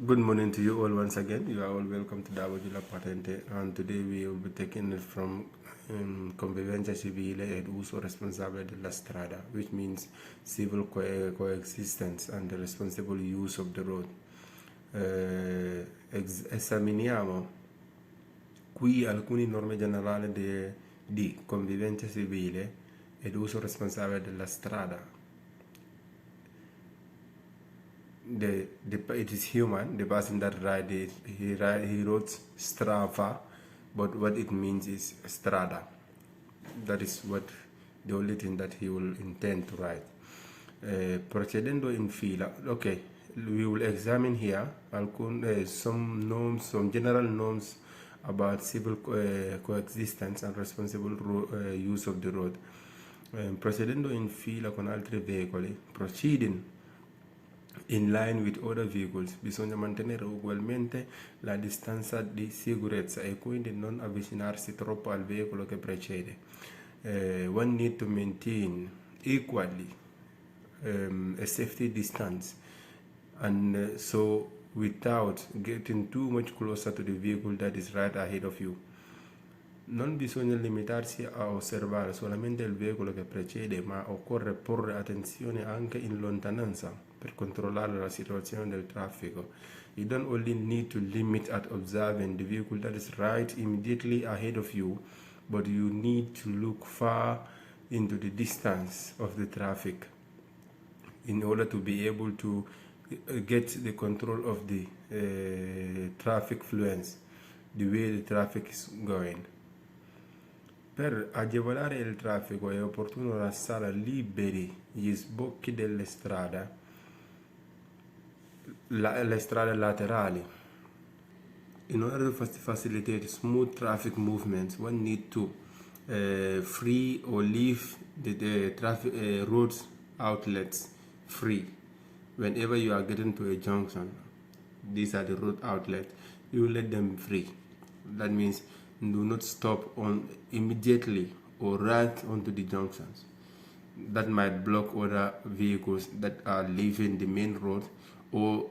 Good morning to you all once again. You are all welcome to Della Patente, and today we will be taking it from Convivenza, Civile ed uso responsabile della strada, which means civil coexistence and the responsible use of the road. Esaminiamo qui alcune norme generali di convivenza civile ed uso responsabile della strada. It is human, the person that he wrote Strava, but what it means is Strada. That is what the only thing that he will intend to write. Procedendo in fila, okay, we will examine here some general norms about civil coexistence and responsible use of the road. Procedendo in fila con altri veicoli, proceeding in line with other vehicles, bisogna mantenere ugualmente la distanza di sicurezza e quindi non avvicinarsi troppo al veicolo che precede. One need to maintain equally a safety distance, and so without getting too much closer to the vehicle that is right ahead of you. Non bisogna limitarsi a osservare solamente il veicolo che precede, ma occorre porre attenzione anche in lontananza per controllare la situazione del traffico. You don't only need to limit at observing the vehicle that is right immediately ahead of you, but you need to look far into the distance of the traffic in order to be able to get the control of the traffic fluence, the way the traffic is going. Per agevolare il traffico è opportuno lasciare liberi gli sbocchi delle strade, le strade laterali. In order to facilitate smooth traffic movements, one need to free or leave the traffic road outlets free. Whenever you are getting to a junction, these are the road outlets, you let them free. That means do not stop on immediately or right onto the junctions. That might block other vehicles that are leaving the main road, or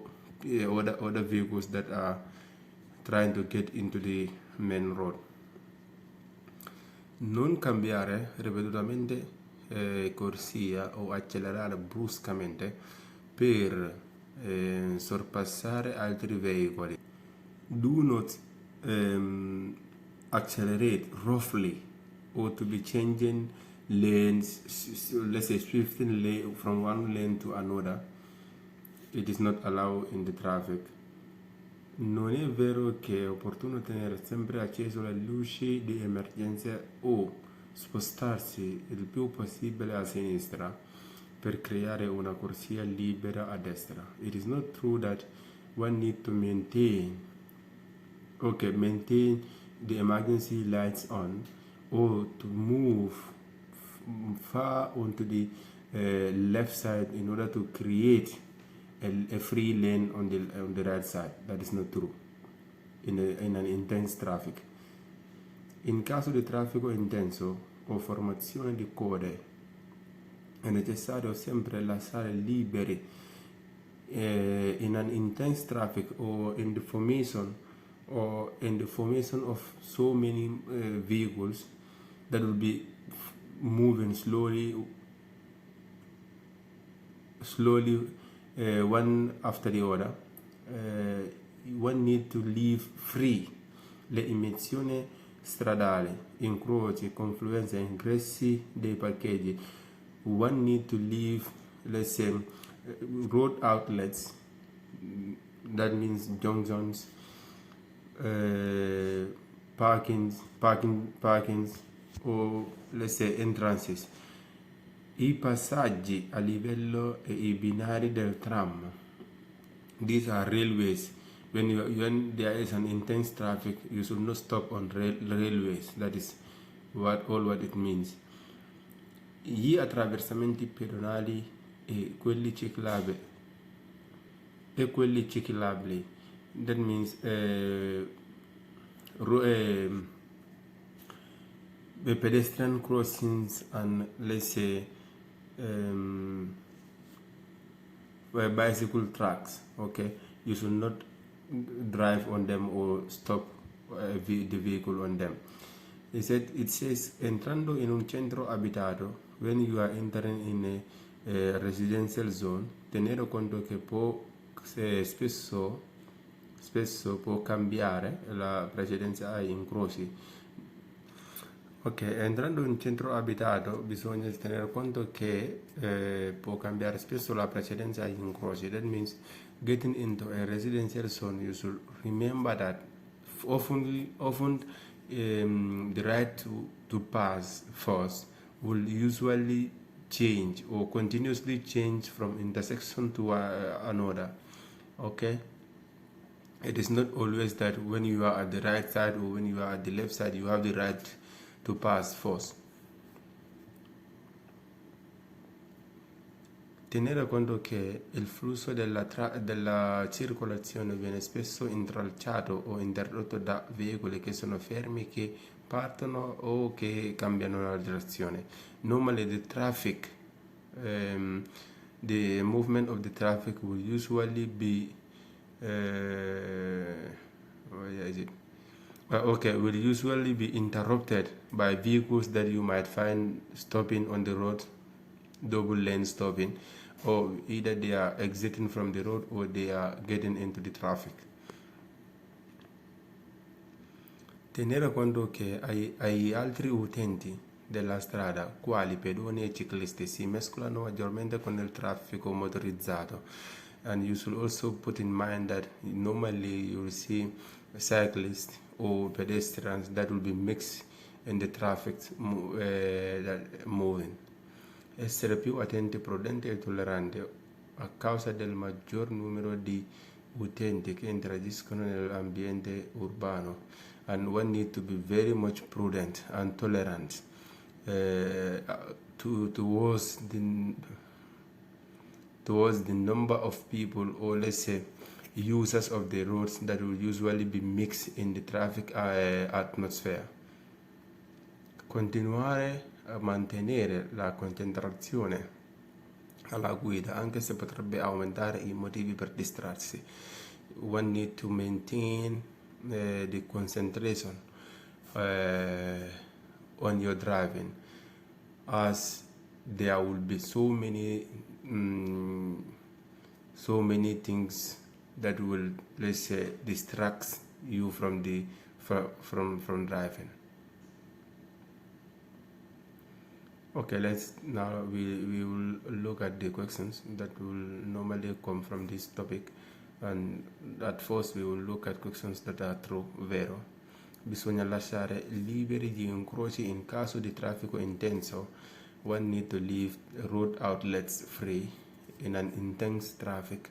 other vehicles that are trying to get into the main road. Non cambiare ripetutamente corsia o accelerare bruscamente per sorpassare altri veicoli. Do not accelerate roughly or to be changing lanes, let's say switching lane from one lane to another. It is not allowed in the traffic. Non è vero che è opportuno tenere sempre acceso le luci di emergenza o spostarsi il più possibile a sinistra per creare una corsia libera a destra. It is not true that one need to maintain the emergency lights on or to move far onto the left side in order to create a free lane on the right side. That is not true in an intense traffic. In caso di traffico intenso o formazione di code, è necessario sempre lasciare liberi in an intense traffic or in the formation of so many vehicles that will be moving slowly one after the other. One need to leave free le immissioni stradali, incroci, confluenze, ingressi dei parcheggi. One need to leave, let's say, road outlets, that means junctions, parkings, or let's say entrances. I passaggi a livello e i binari del tram. These are railways. When there is an intense traffic, you should not stop on railways. That is what it means. Gli attraversamenti pedonali e quelli ciclabili. That means the pedestrian crossings and, let's say, bicycle tracks. Okay, you should not drive on them or stop the vehicle on them. It says, entrando in un centro abitato, when you are entering in a residential zone, tenere conto che spesso può cambiare la precedenza ai incroci. Ok, entrando in un centro abitato bisogna tenere conto che può cambiare spesso la precedenza agli incroci. That means getting into a residential zone, you should remember that often the right to pass first will usually change or continuously change from intersection to another. Okay, it is not always that when you are at the right side or when you are at the left side you have the right to pass first. Tenere conto che il flusso della circolazione viene spesso intralciato o interrotto da veicoli che sono fermi, che partono o che cambiano la direzione. Normally the movement of the traffic will usually be will usually be interrupted by vehicles that you might find stopping on the road, double lane stopping, or either they are exiting from the road or they are getting into the traffic. Tenere conto che ai altri utenti della strada, quali pedoni e ciclisti, si mescolano maggiormente con il traffico motorizzato. And you should also put in mind that normally you will see cyclists or pedestrians that will be mixed in the traffic moving. Essere più attenti, prudenti e tolleranti a causa del maggior numero di utenti che interagiscono nell'ambiente urbano. And one need to be very much prudent and tolerant towards the number of people, or let's say users of the roads that will usually be mixed in the traffic atmosphere. Continuare a mantenere la concentrazione alla guida, anche se potrebbe aumentare i motivi per distrarsi. One need to maintain the concentration on your driving, as there will be so many things that will, let's say, distract you from driving. Okay, we will look at the questions that will normally come from this topic, and at first we will look at questions that are true, vero. Bisogna lasciare liberi gli incroci in caso di traffico intenso. One need to leave road outlets free. In an intense traffic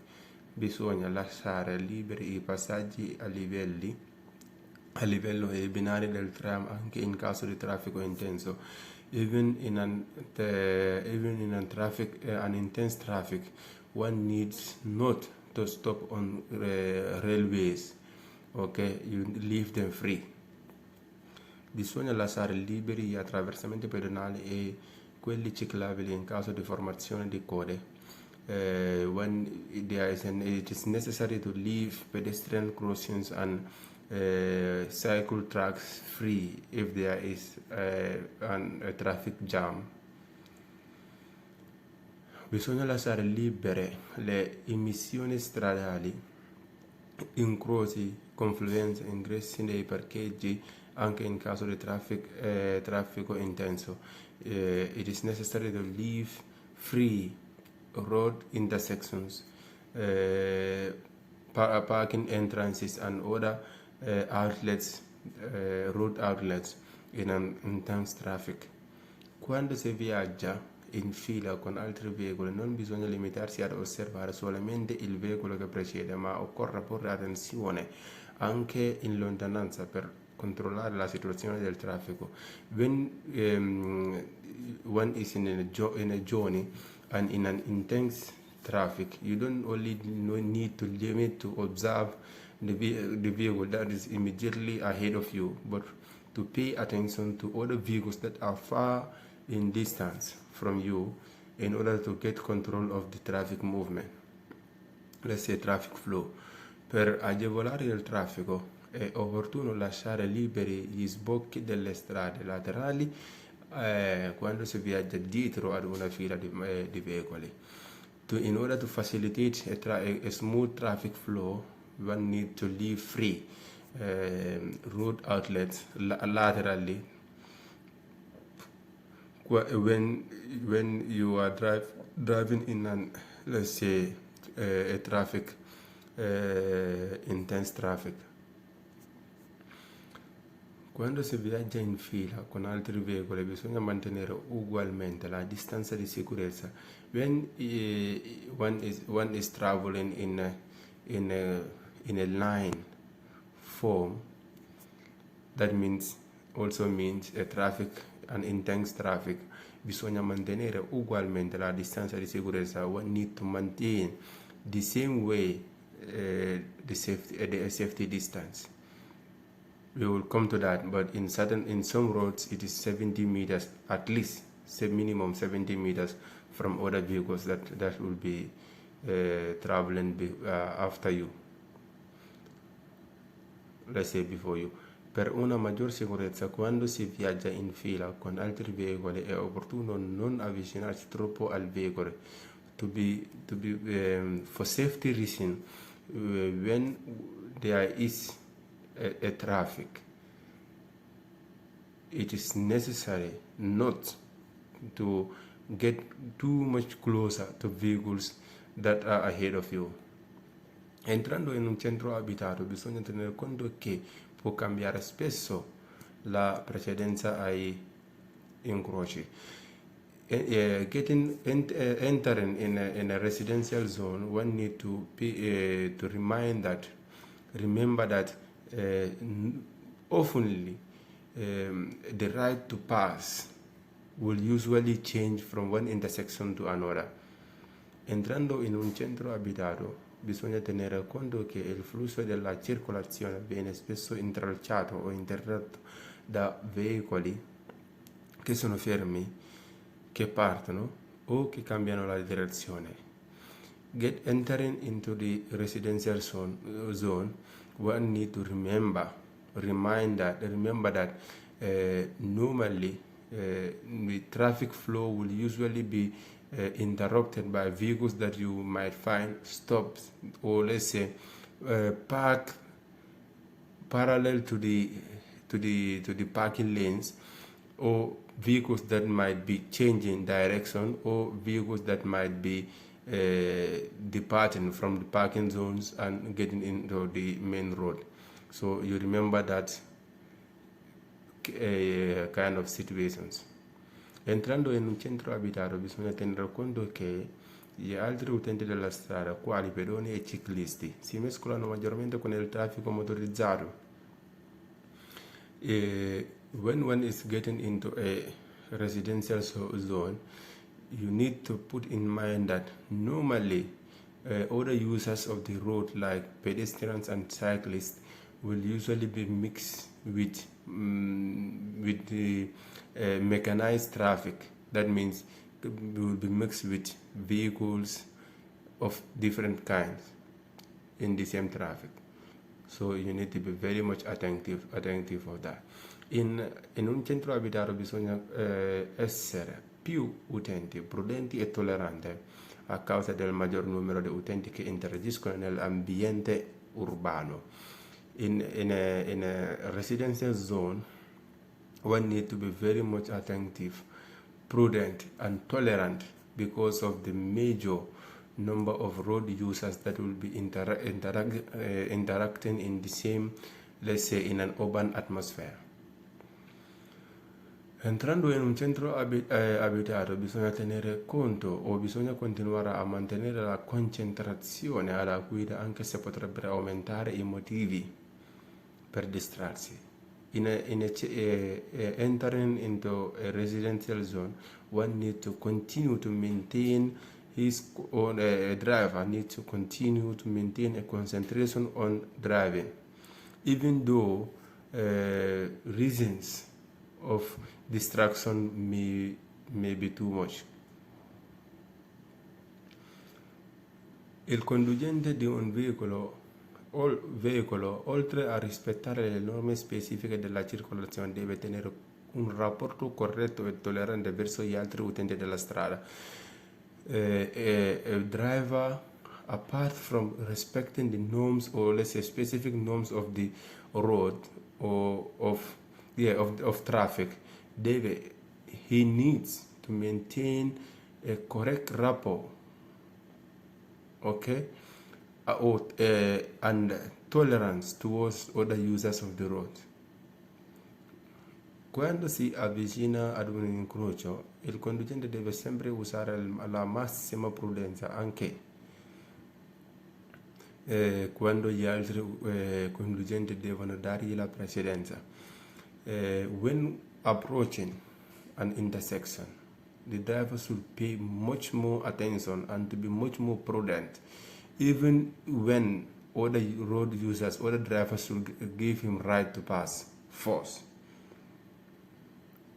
bisogna lasciare liberi i passaggi a livello e i binari del tram anche in caso di traffico intenso. Even in an intense traffic, one needs not to stop on railways. Okay, you leave them free. Bisogna lasciare liberi gli attraversamenti pedonali e quelli ciclabili in caso di formazione di code. When it is necessary to leave pedestrian crossings and cycle tracks free if there is a traffic jam. Bisogna lasciare libere le emissioni stradali, incroci, confluenze, ingressi nei parcheggi anche in caso di traffico intenso. It is necessary to leave free road intersections, parking entrances and other road outlets in an intense traffic. Quando si viaggia in fila con altri veicoli non bisogna limitarsi ad osservare solamente il veicolo che precede, ma occorre porre attenzione anche in lontananza per controllare la situazione del traffico. When one is in a journey and in an intense traffic, you don't only need to limit to observe the vehicle that is immediately ahead of you, but to pay attention to other vehicles that are far in distance from you in order to get control of the traffic movement. Let's say traffic flow. Per agevolare il traffico è opportuno lasciare liberi gli sbocchi delle strade laterali quando si viaggia dietro ad una fila di veicoli. In order to facilitate a smooth traffic flow, one need to leave free road outlets laterally when you are driving in an, let's say, a traffic intense traffic. Quando si viaggia in fila con altri veicoli bisogna mantenere ugualmente la distanza di sicurezza. When one is traveling in a line form, that also means a traffic, an intense traffic, bisogna mantenere ugualmente la distanza di sicurezza. One need to maintain the same way the safety distance. We will come to that, but in some roads it is 70 meters, at least minimum 70 meters from other vehicles that will be traveling after you, let's say before you. Per una maggior sicurezza, quando si viaggia in fila con altri veicoli è opportuno non avvicinarsi troppo al veicolo. For safety reason, when there is a traffic, it is necessary not to get too much closer to vehicles that are ahead of you. Entrando in un centro abitato bisogna tenere conto che può cambiare spesso la precedenza ai incroci. Entering in a residential zone, one need to remember that oftenly the right to pass will usually change from one intersection to another. Entrando in un centro abitato bisogna tenere conto che il flusso della circolazione viene spesso intralciato o interrotto da veicoli che sono fermi, che partono o che cambiano la direzione. Entering into the residential zone, one need to remember that normally the traffic flow will usually be interrupted by vehicles that you might find stopped or, let's say, parked parallel to the parking lanes, or vehicles that might be changing direction, or vehicles that might be departing from the parking zones and getting into the main road. So you remember that kind of situations. Entrando in un centro abitato bisogna tenere conto che gli altri utenti della strada, quali pedoni e ciclisti, si mescolano maggiormente con il traffico motorizzato. When one is getting into a residential zone, you need to put in mind that normally other users of the road, like pedestrians and cyclists, will usually be mixed with the mechanized traffic. That means we will be mixed with vehicles of different kinds in the same traffic. So you need to be very much attentive of that. In un centro abitato bisogna essere più utenti, prudenti e tolleranti a causa del maggior numero di utenti che interagiscono nell'ambiente urbano. In a residential zone, one need to be very much attentive, prudent, and tolerant because of the major number of road users that will be interacting in the same, let's say, in an urban atmosphere. Entrando in un centro abitato bisogna tenere conto o bisogna continuare a mantenere la concentrazione alla guida, anche se potrebbero aumentare i motivi per distrarsi. Entering into a residential zone, one needs to continue to maintain driver needs to continue to maintain a concentration on driving, even though reasons of distraction may be too much. Il conducente di un veicolo veicolo, oltre a rispettare le norme specifiche della circolazione, deve tenere un rapporto corretto e tollerante verso gli altri utenti della strada. A driver, apart from respecting the norms, or let's say specific norms of the road or of traffic, he needs to maintain a correct rapport, okay, and tolerance towards other users of the road. Quando si avvicina ad un incrocio, il conducente deve sempre usare la massima prudenza, anche quando gli altri conducenti devono dargli la precedenza. When approaching an intersection, the driver should pay much more attention and to be much more prudent, even when other road users, other drivers should give him right to pass first.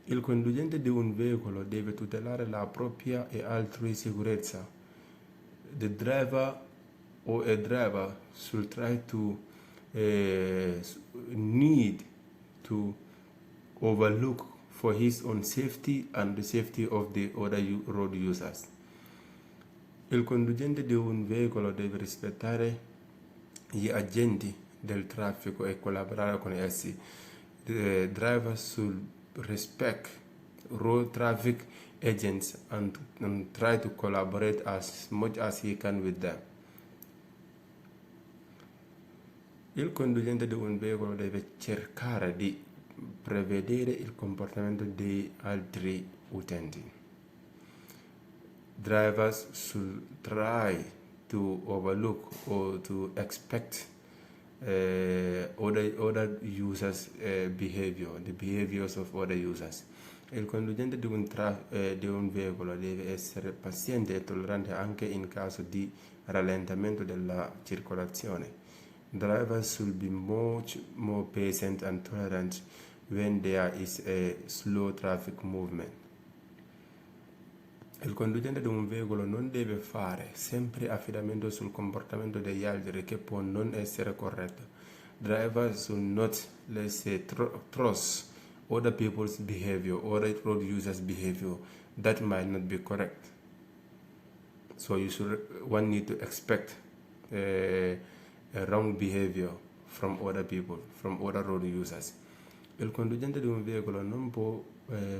Il conducente di un veicolo deve tutelare la propria e altrui sicurezza. The driver or a driver should try to need to overlook for his own safety and the safety of the other road users. Il conducente di un veicolo deve rispettare gli agenti del traffico e collaborare con essi. The driver should respect road traffic agents and try to collaborate as much as he can with them. Il conducente di un veicolo deve cercare di prevedere il comportamento di altri utenti. Drivers should try to overlook or to expect other users' behavior, the behaviors of other users. Il conducente di un veicolo deve essere paziente e tollerante anche in caso di rallentamento della circolazione. Drivers should be much more patient and tolerant when there is a slow traffic movement. Il conducente di un veicolo non deve fare sempre affidamento sul comportamento degli altri, che può non essere corretto. Drivers should not, let's say, trust other people's behavior, other road users' behavior that might not be correct. So one need to expect a wrong behavior from other people, from other road users. Il conducente di un veicolo non può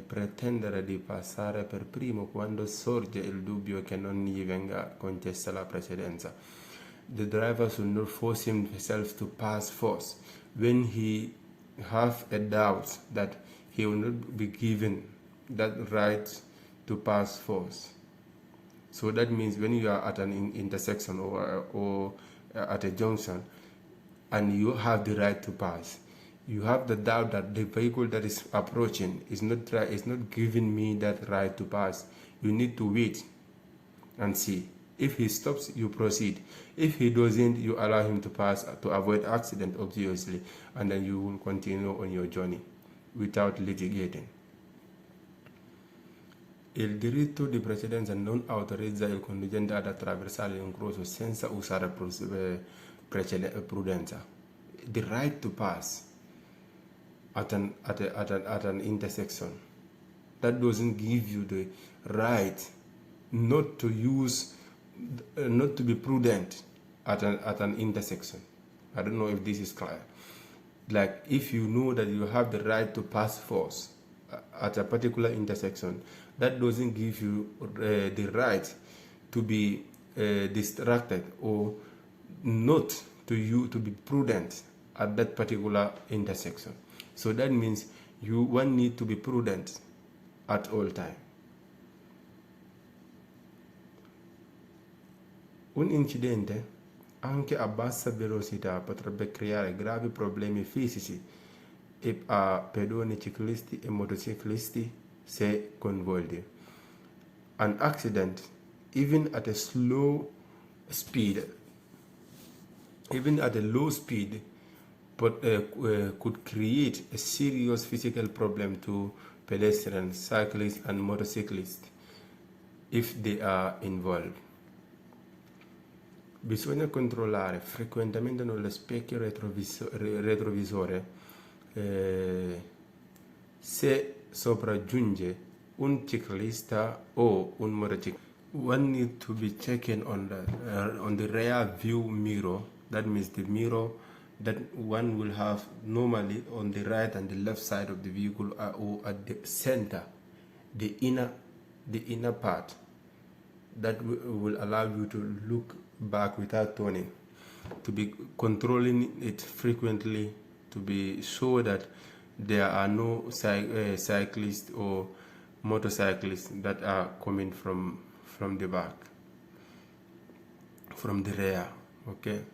pretendere di passare per primo quando sorge il dubbio che non gli venga concessa la precedenza. The driver should not force himself to pass first when he have a doubt that he will not be given that right to pass first. So that means when you are at an intersection or at a junction and you have the right to pass, you have the doubt that the vehicle that is approaching is not giving me that right to pass. You need to wait and see. If he stops, you proceed. If he doesn't, you allow him to pass to avoid accident, obviously, and then you will continue on your journey without litigating. Il diritto di precedenza non autorizza il conducente ad attraversare l'incrocio senza usare prudenza. The right to pass at an intersection, that doesn't give you the right not to be prudent at an intersection. I don't know if this is clear. Like, if you know that you have the right to pass first at a particular intersection, that doesn't give you the right to be distracted or not to be prudent at that particular intersection. So that means one need to be prudent at all time. Un incidente anche a bassa velocità potrebbe creare gravi problemi fisici a pedoni, ciclisti e motociclisti se coinvolti. An accident, even at a low speed, could create a serious physical problem to pedestrians, cyclists, and motorcyclists if they are involved. Bisogna controllare frequentemente nello specchio retrovisore se sopraggiunge un ciclista o un motociclista. One need to be checking on the rear view mirror. That means the mirror that one will have normally on the right and the left side of the vehicle, or at the center, the inner part, that will allow you to look back without turning, to be controlling it frequently, to be sure that there are no cyclists or motorcyclists that are coming from the back, from the rear. Ok,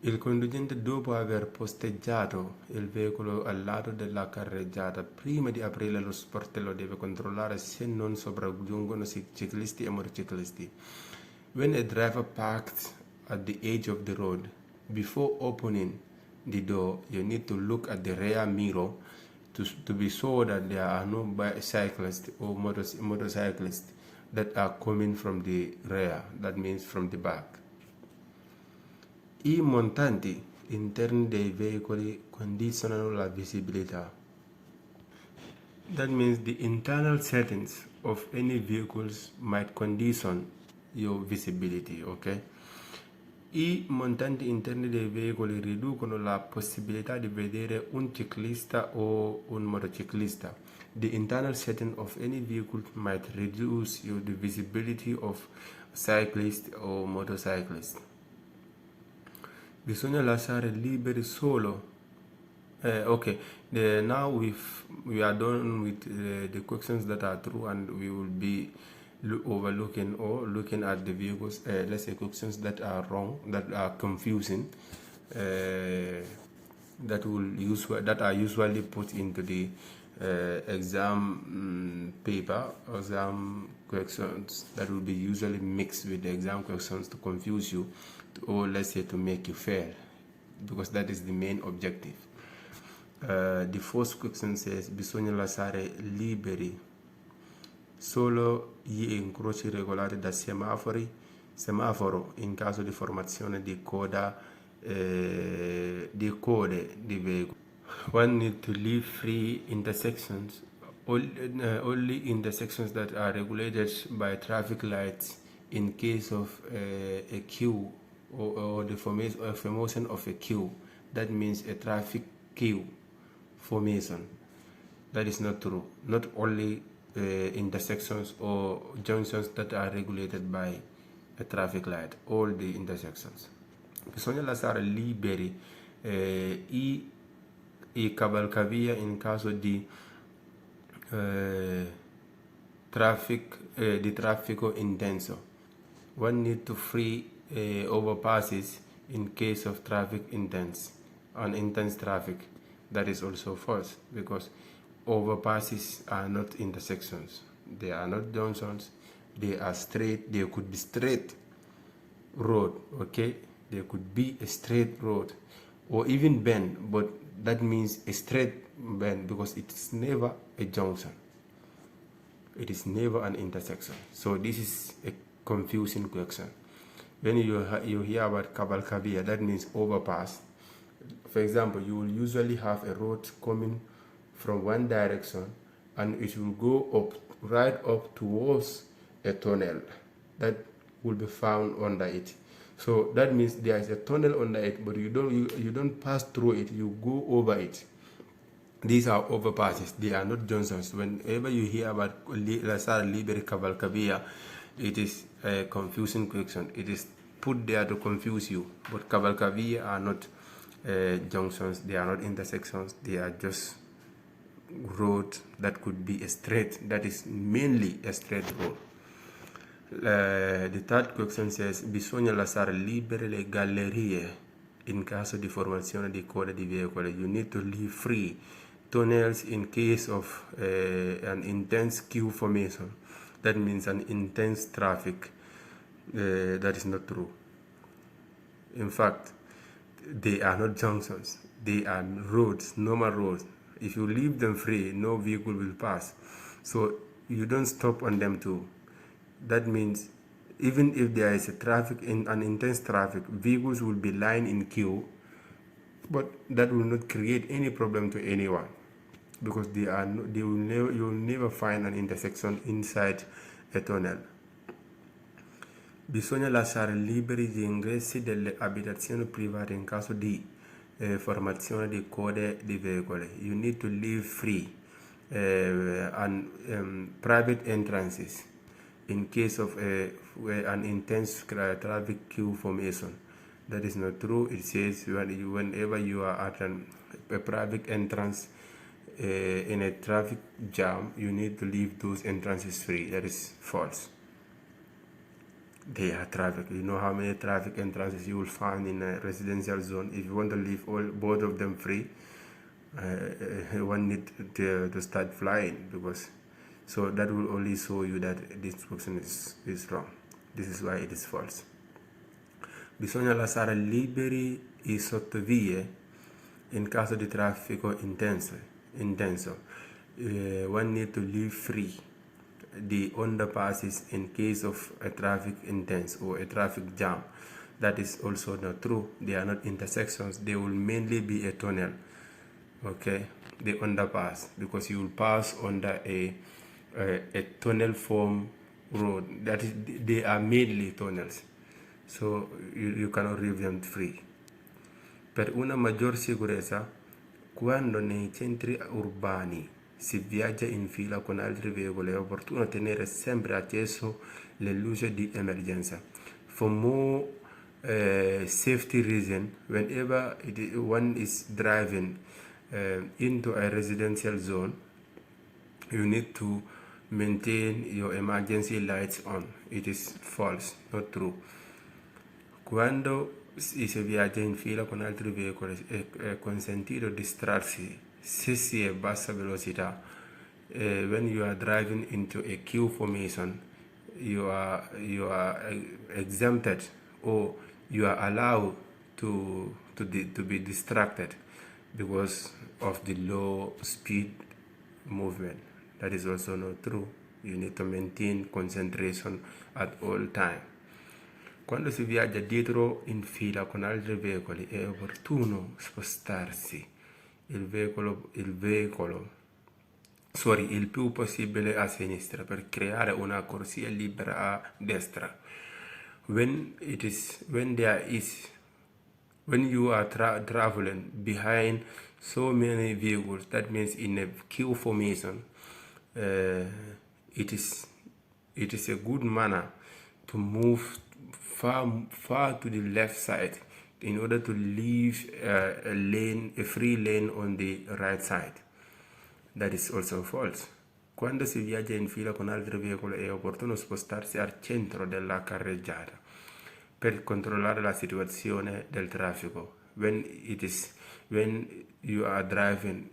il conducente, dopo aver posteggiato il veicolo al lato della carreggiata, prima di aprire lo sportello deve controllare se non sopraggiungono ciclisti e motociclisti. When a driver parks at the edge of the road, before opening the door, you need to look at the rear mirror to be sure that there are no cyclists or motorcyclists that are coming from the rear, that means from the back. I montanti interni dei veicoli condizionano la visibilità. That means the internal settings of any vehicles might condition your visibility, ok? I montanti interni dei veicoli riducono la possibilità di vedere un ciclista o un motociclista. The internal setting of any vehicle might reduce the visibility of cyclist or motorcyclist. Bisogna lasciare liberi solo. Okay, now we are done with the questions that are true, and we will be overlooking or looking at the vehicles, let's say questions that are wrong, that are confusing, that are usually put into the exam paper, exam questions that will be usually mixed with the exam questions to confuse you, or let's say to make you fail, because that is the main objective. The first question says: bisogna lasciare liberi solo gli incroci regolati da semaforo in caso di formazione di code di veicoli. One need to leave free intersections, only intersections that are regulated by traffic lights in case of a queue or the formation of a queue. That means a traffic queue formation. That is not true. Not only intersections or junctions that are regulated by a traffic light, all the intersections. Bisogna lasciare liberi i cavalcavia in caso di traffico intenso. One need to free overpasses in case of intense traffic. That is also false, because overpasses are not intersections. They are not junctions. They are straight. They could be straight road. Okay, they could be a straight road, or even bend, but that means a straight bend because it is never a junction. It is never an intersection. So this is a confusing question. When you hear about cavalcavia, that means overpass. For example, you will usually have a road coming from one direction, and it will go right up towards a tunnel that will be found under it. So that means there is a tunnel under it, but you don't pass through it, you go over it. These are overpasses. They are not junctions. Whenever you hear about lasciare liberi cavalcavia, it is a confusing question. It is put there to confuse you. But cavalcavia are not junctions. They are not intersections. They are just road that could be a straight. That is mainly a straight road. The third question says: bisogna lasciare libere le gallerie in caso di formazione di code di veicoli. You need to leave free tunnels in case of an intense queue formation. That means an intense traffic. That is not true. In fact, they are not junctions. They are roads, normal roads. If you leave them free, no vehicle will pass. So you don't stop on them too. That means even if there is a traffic in an intense traffic, vehicles will be lined in queue, but that will not create any problem to anyone, because you will never find an intersection inside a tunnel. Bisogna lasciare liberi gli ingressi delle abitazioni private in caso di formazione di code di veicoli. You need to leave free private entrances in case of an intense traffic queue formation. That is not true. It says whenever you are at a private entrance in a traffic jam, you need to leave those entrances free. That is false. They are traffic. You know how many traffic entrances you will find in a residential zone. If you want to leave both of them free, one need to start flying, because so that will only show you that this person is wrong. This is why it is false. Bisogna lasciare liberi I sottovie in caso di traffico intenso. One need to leave free the underpasses in case of a traffic intense or a traffic jam. That is also not true. They are not intersections. They will mainly be a tunnel. Okay, the underpass, because you will pass under a tunnel form road. That is, they are mainly tunnels, so you cannot leave them free. Per una maggior sicurezza, quando nei centri urbani si viaggia in fila con altri veicoli, è opportuno tenere sempre acceso le luci di emergenza. For more safety reason, whenever one is driving into a residential zone, you need to maintain your emergency lights on. It is false, not true. Quando si viaggia in fila con altri veicoli è consentito distrarsi se si è a bassa velocità. When you are driving into a queue formation, you are exempted, or you are allowed to be distracted because of the low speed movement. That is also not true. You need to maintain concentration at all time. Quando si viaggia dietro in fila con altri veicoli è opportuno spostarsi il più possibile a sinistra per creare una corsia libera a destra. When you are traveling behind so many vehicles, that means in a queue formation, it is a good manner to move far to the left side in order to leave a free lane on the right side. That is also false. Quando si viaggia in fila con altri veicoli è opportuno spostarsi al centro della carreggiata per controllare la situazione del traffico. When you are driving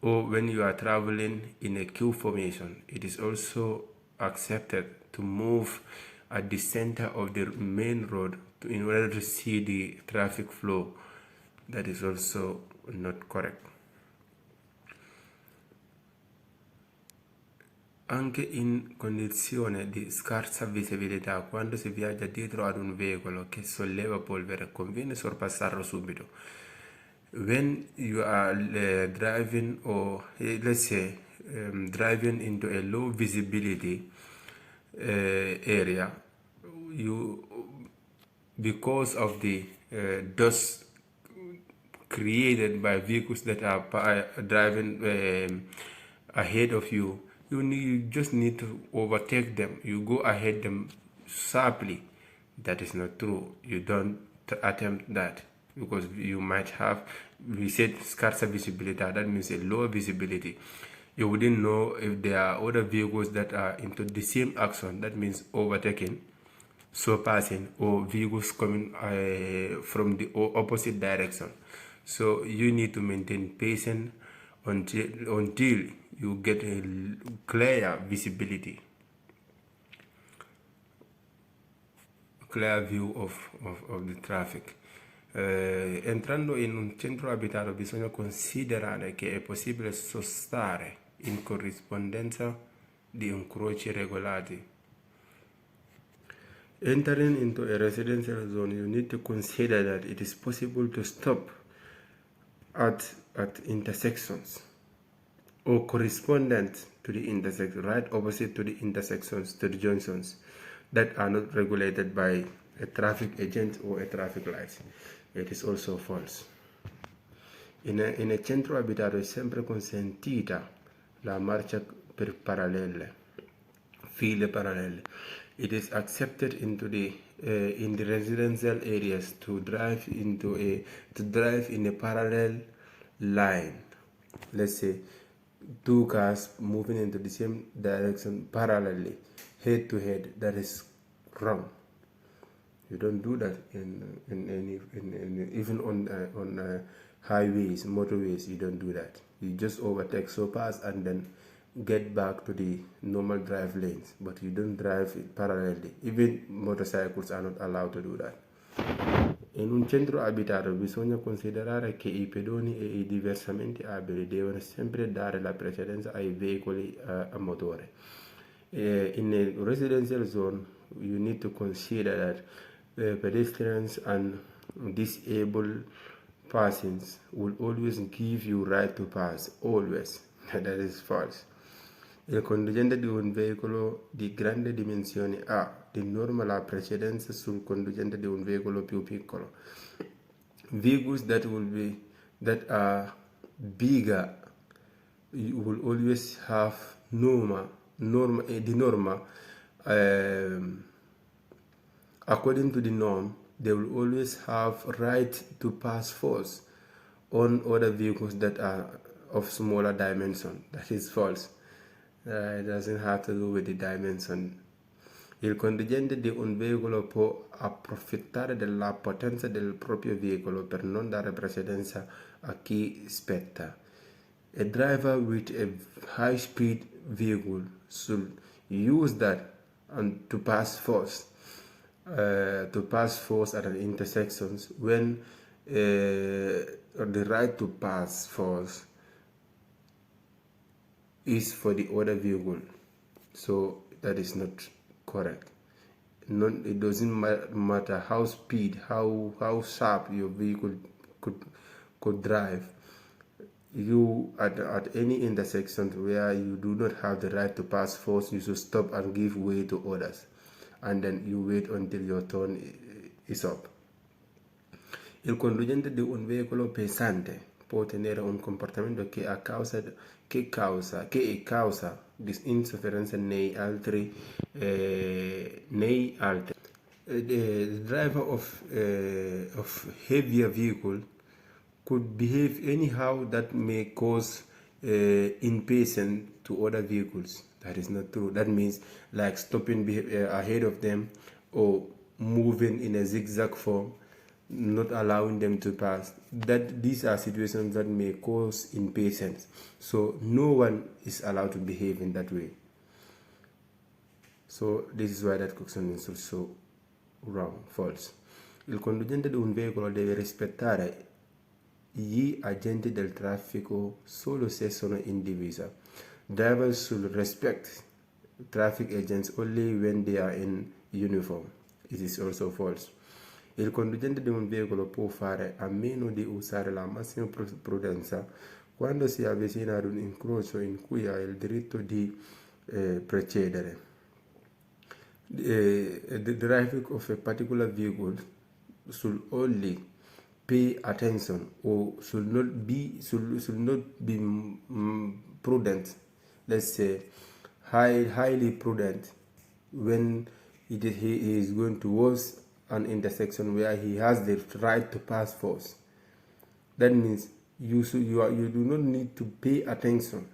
or when you are traveling in a queue formation, it is also accepted to move at the center of the main road in order to see the traffic flow. That is also not correct. Anche in condizione di scarsa visibilità, quando si viaggia dietro ad un veicolo che solleva polvere, conviene sorpassarlo subito. When you are driving, or let's say driving into a low visibility area, because of the dust created by vehicles that are driving ahead of you, you just need to overtake them. You go ahead them sharply. That is not true. You don't attempt that, because you might have, we said, scarsa visibility. That means a lower visibility. You wouldn't know if there are other vehicles that are into the same action. That means overtaking, surpassing, or vehicles coming from the opposite direction. So you need to maintain patience until you get a clear visibility, clear view of the traffic. Entrando in un centro abitato bisogna considerare che è possibile sostare in corrispondenza di incroci regolati. Entering into a residential zone, you need to consider that it is possible to stop at intersections or correspondent to the intersection, right opposite to the intersections, to the junctions that are not regulated by a traffic agent or a traffic light. It is also false. In a centro abitato è sempre consentita la marcia per parallele, file parallele. It is accepted into the in the residential areas to drive in a parallel line. Let's say 2 cars moving into the same direction parallelly, head to head. That is wrong. You don't do that even on highways, motorways. You don't do that. You just overtake so fast and then get back to the normal drive lanes, but you don't drive it parallelly. Even motorcycles are not allowed to do that. In un centro abitato bisogna considerare che i pedoni e i diversamente abili devono sempre dare la precedenza ai veicoli a motore. In a residential zone, you need to consider that pedestrians and disabled persons will always give you right to pass, always. That is false. Il conducente di un veicolo di grande dimensione ha di norma la precedenza sul conducente di un veicolo più piccolo. Vehicles that are bigger will always have according to the norm, they will always have right to pass force on other vehicles that are of smaller dimension. That is false. It doesn't have to do with the dimension. Il conducente di un veicolo può approfittare della potenza del proprio veicolo per non dare precedenza a chi spetta. A driver with a high-speed vehicle should use that and to pass force at an intersections when the right to pass force is for the other vehicle. So that is not correct. It doesn't matter how speed, how sharp your vehicle could drive. You at any intersection where you do not have the right to pass force, you should stop and give way to others, and then you wait until your turn is up. Il conducente di un veicolo pesante può tenere un comportamento che causa insofferenza nei altri. The driver of heavier vehicle could behave anyhow that may cause impatience to other vehicles. That is not true. That means like stopping ahead of them or moving in a zigzag form, not allowing them to pass. These are situations that may cause impatience. So no one is allowed to behave in that way. So this is why that question is also wrong, false. Il conducente di un veicolo deve rispettare gli agenti del traffico solo se sono in divisa. Drivers should respect traffic agents only when they are in uniform. It is also false. Il conducente di un veicolo può fare a meno di usare la massima prudenza quando si avvicina ad un incrocio in cui ha il diritto di precedere. The driver of a particular vehicle should only pay attention or should not be prudent. Let's say highly prudent when he is going towards an intersection where he has the right to pass force. That means you do not need to pay attention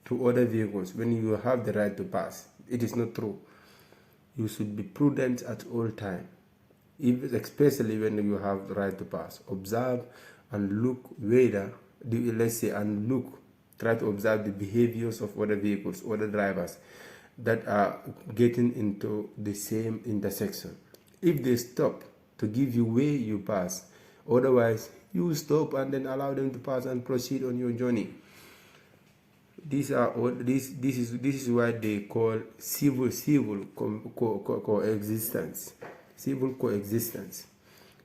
to other vehicles when you have the right to pass. It is not true. You should be prudent at all time, especially when you have the right to pass. Observe and look try to observe the behaviors of other vehicles, other drivers that are getting into the same intersection. If they stop to give you way, you pass. Otherwise, you stop and then allow them to pass and proceed on your journey. This is why they call civil coexistence. civil coexistence.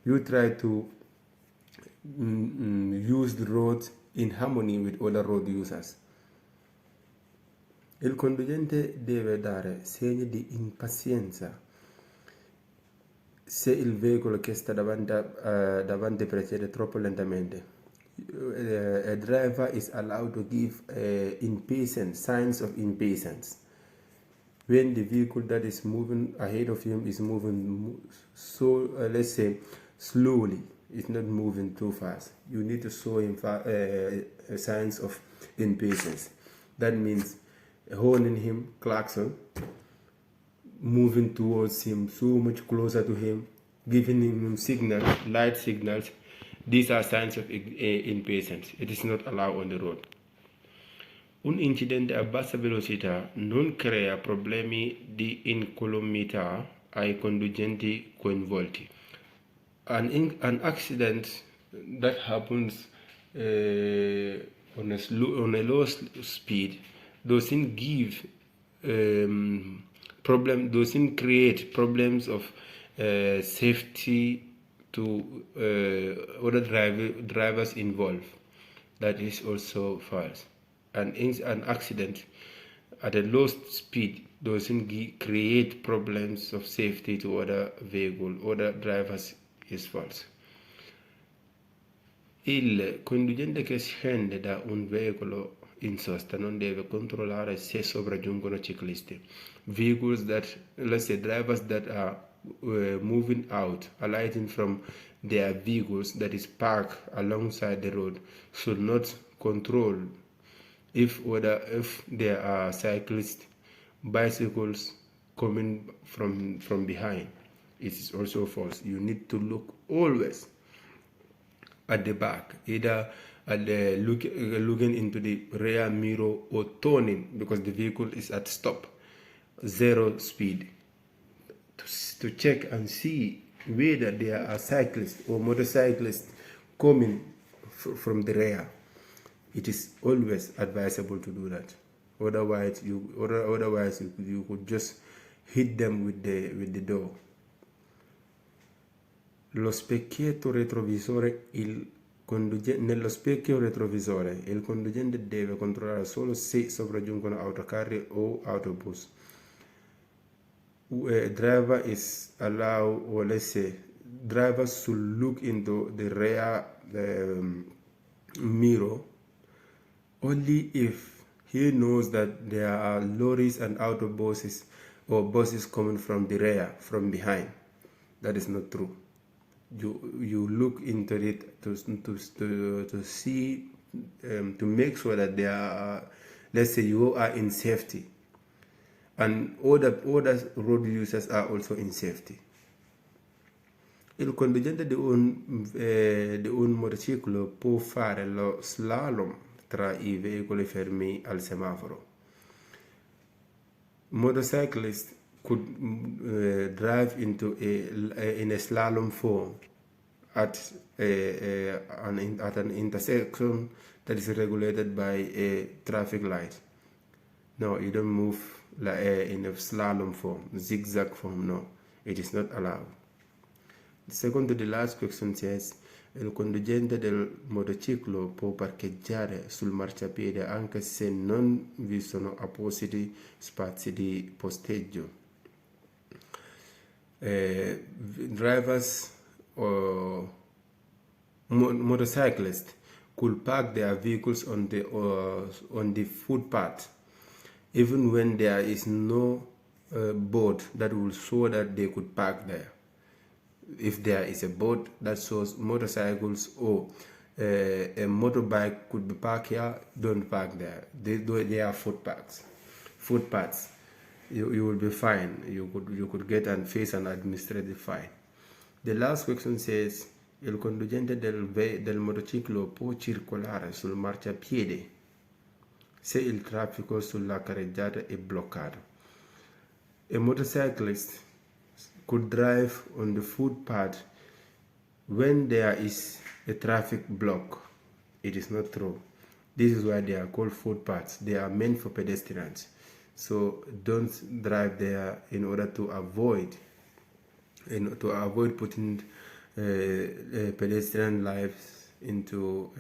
You try to use the road in harmony with other road users. Il conducente deve dare segni di impazienza se il veicolo che sta davanti procede troppo lentamente. A driver is allowed to give signs of impatience. When the vehicle that is moving ahead of him is moving let's say slowly, it's not moving too fast, you need to show him signs of impatience. That means holding him, klaxon, moving towards him, so much closer to him, giving him light signals. These are signs of impatience. It is not allowed on the road. Un incidente a bassa velocità non crea problemi di incolumità ai conducenti coinvolti. An accident that happens on a low speed doesn't create problems of safety to other drivers involved. That is also false. An accident at a low speed doesn't create problems of safety to other drivers is false. Il conducente che scende da un veicolo in sosta non deve controllare se sopraggiungono ciclisti. Drivers that are moving out, alighting from their vehicles that is parked alongside the road, should not control if there are cyclists, bicycles coming from behind. It is also false. You need to look always at the back, either looking into the rear mirror or turning because the vehicle is at stop, 0 speed, to check and see whether there are cyclists or motorcyclists coming from the rear. It is always advisable to do that. Otherwise, you could just hit them with the door. Nello specchietto retrovisore il conducente deve controllare solo se sopraggiungono autocarri o autobus. A driver is allowed, or let's say, drivers should look into the rear mirror only if he knows that there are lorries and autobuses or buses coming from the rear, from behind. That is not true. You look into it to see, to make sure that there are, let's say, you are in safety, and other road users are also in safety. Il conducente di un motociclo può fare lo slalom tra i veicoli fermi al semaforo. Motorcyclists could drive in a slalom form at an intersection that is regulated by a traffic light. No, you don't move in a slalom form, zigzag form. No, it is not allowed. The second to the last question says, il conducente del motociclo può parcheggiare sul marciapiede anche se non vi sono appositi spazi di posteggio. Drivers or motorcyclists could park their vehicles on the footpath, even when there is no board that will show that they could park there. If there is a board that shows motorcycles or a motorbike could be parked here, don't park there. They are footpaths. You will be fine. You could get and face an administrative fine. The last question says, il conducente del motociclo può circolare sul marciapiede se il traffico sulla carreggiata è bloccato. A motorcyclist could drive on the footpath when there is a traffic block. It is not true. This is why they are called footpaths. They are meant for pedestrians. So don't drive there in order to avoid to avoid putting pedestrian lives into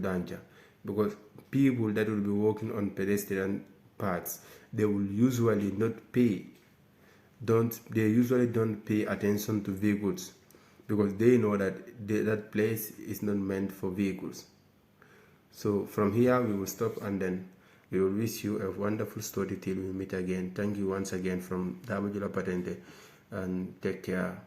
danger, because people that will be walking on pedestrian paths, they will usually not pay they usually don't pay attention to vehicles, because they know that that place is not meant for vehicles. So from here we will stop, and then we will wish you a wonderful story till we meet again. Thank you once again from Dabajula Patente, and take care.